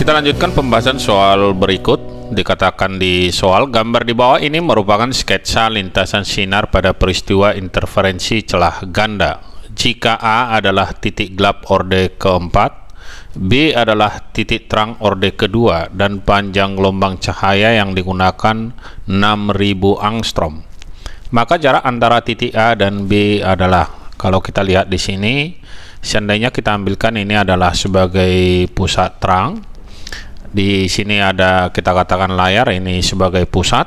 Kita lanjutkan pembahasan soal berikut. Dikatakan di soal, gambar di bawah ini merupakan sketsa lintasan sinar pada peristiwa interferensi celah ganda. Jika A adalah titik gelap orde keempat, B adalah titik terang orde kedua, dan panjang gelombang cahaya yang digunakan 6000 angstrom, maka jarak antara titik A dan B adalah, kalau kita lihat di sini, seandainya kita ambilkan ini adalah sebagai pusat terang. Di sini ada, kita katakan layar ini sebagai pusat.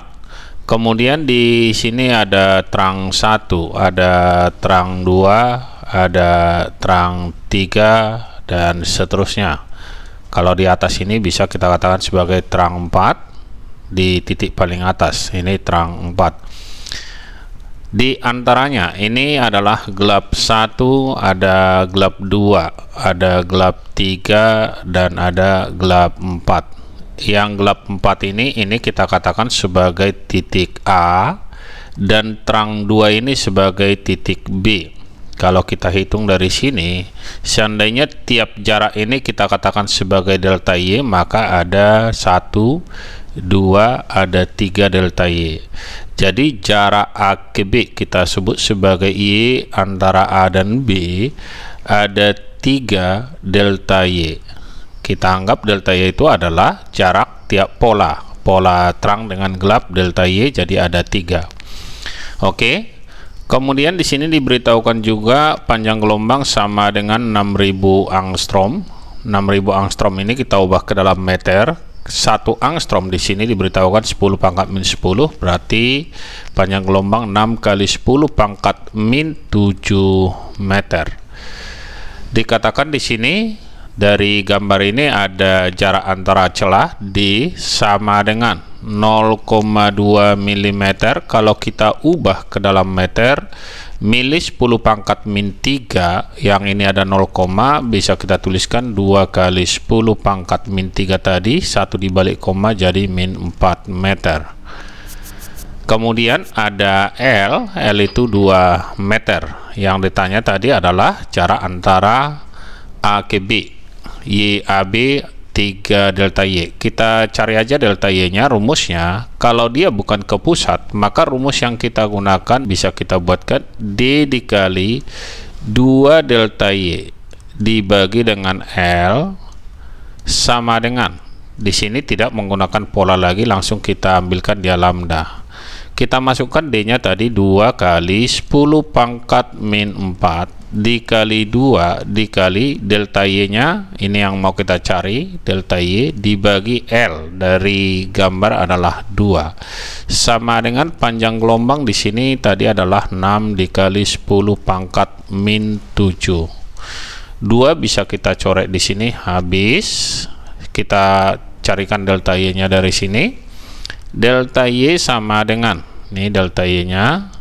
Kemudian di sini ada terang 1, ada terang 2, ada terang 3, dan seterusnya. Kalau di atas ini bisa kita katakan sebagai terang 4 di titik paling atas. Ini terang 4. Di antaranya ini adalah gelap 1, ada gelap 2, ada gelap 3, dan ada gelap 4. Yang gelap 4 ini kita katakan sebagai titik A, dan terang 2 ini sebagai titik B. Kalau kita hitung dari sini, seandainya tiap jarak ini kita katakan sebagai delta Y, maka ada 1, 2, ada 3 delta Y. Jadi jarak A ke B kita sebut sebagai Y antara A dan B, ada 3 delta Y. Kita anggap delta Y itu adalah jarak tiap pola terang dengan gelap, delta Y, jadi ada 3. Oke. Kemudian di sini diberitahukan juga panjang gelombang sama dengan 6000 angstrom. 6000 angstrom ini kita ubah ke dalam meter. 1 angstrom di sini diberitahukan 10 pangkat min 10, berarti panjang gelombang 6 kali 10 pangkat min 7 meter. Dikatakan di sini dari gambar ini ada jarak antara celah D sama dengan 0,2 mm. Kalau kita ubah ke dalam meter, mili 10 pangkat min 3, yang ini ada 0, bisa kita tuliskan 2 kali 10 pangkat min 3 tadi, 1 dibalik koma jadi min 4 meter. Kemudian ada L itu 2 meter. Yang ditanya tadi adalah jarak antara A ke B, YAB 3 delta Y. Kita cari aja delta Y nya, rumusnya. Kalau dia bukan ke pusat, maka rumus yang kita gunakan bisa kita buatkan D dikali 2 delta Y dibagi dengan L sama dengan, di sini tidak menggunakan pola lagi, langsung kita ambilkan dia lambda. Kita masukkan D nya tadi 2 kali 10 pangkat min 4 dikali 2 dikali delta Y nya, ini yang mau kita cari, delta Y dibagi L dari gambar adalah 2, sama dengan panjang gelombang di sini tadi adalah 6 dikali 10 pangkat min 7. 2 bisa kita coret di sini, habis. Kita carikan delta Y nya dari sini. Delta Y sama dengan, ini delta Y nya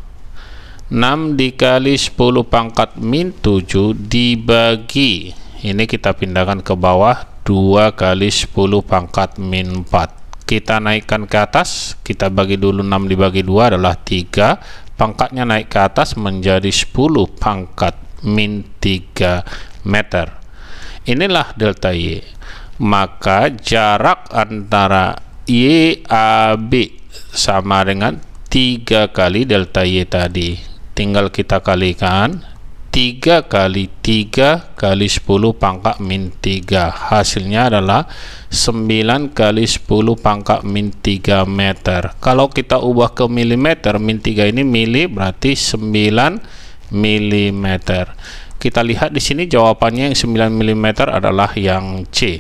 6 dikali 10 pangkat min 7 dibagi, ini kita pindahkan ke bawah, 2 kali 10 pangkat min 4. Kita naikkan ke atas, kita bagi dulu 6 dibagi 2 adalah 3, pangkatnya naik ke atas menjadi 10 pangkat min 3 meter. Inilah delta Y. Maka jarak antara YAB sama dengan 3 kali delta Y tadi. Tinggal kita kalikan 3 kali 3 kali 10 pangkat min 3, hasilnya adalah 9 kali 10 pangkat min 3 meter. Kalau kita ubah ke milimeter, min 3 ini mili, berarti 9 milimeter. Kita lihat di sini jawabannya yang 9 mm adalah yang C.